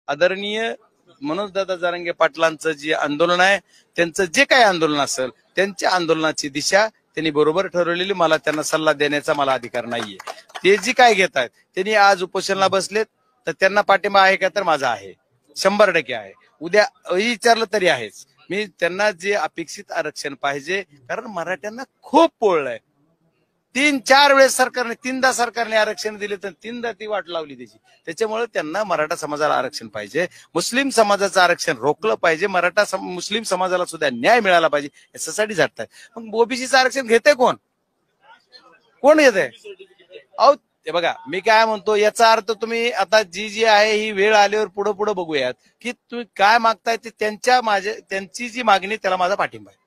आदरणीय मनोजदादा जरांगे पाटलांचं जे आंदोलन आहे, त्यांचं जे काही आंदोलन असेल, त्यांच्या आंदोलनाची दिशा त्यांनी बरोबर ठरवलेली, मला त्यांना सल्ला देण्याचा मला अधिकार नाहीये. ते जी काय घेत आहेत, त्यांनी आज उपोषणाला बसलेत तर त्यांना पाठिंबा आहे का? तर माझा आहे, 100% आहे. उद्या विचारलं तरी आहेच. मी त्यांना जे अपेक्षित आरक्षण पाहिजे, कारण मराठ्यांना खूप पोळलंय. 3-4 वेळेस सरकारने, 3दा सरकारने आरक्षण दिले तर 3दा ती वाट लावली त्याची. त्याच्यामुळे त्यांना मराठा समाजाला आरक्षण पाहिजे, मुस्लिम समाजाचं आरक्षण रोखलं पाहिजे, मुस्लिम समाजाला सुद्धा न्याय मिळाला पाहिजे, याच्यासाठी झटतायत. मग ओबीसीचं आरक्षण घेते कोण? कोण घेते? अहो ते बघा, मी काय म्हणतो, याचा अर्थ तुम्ही आता जी आहे ही वेळ आल्यावर पुढे पुढे बघूयात की तुम्ही काय मागताय ते. त्यांची जी मागणी त्याला माझा पाठिंबा आहे.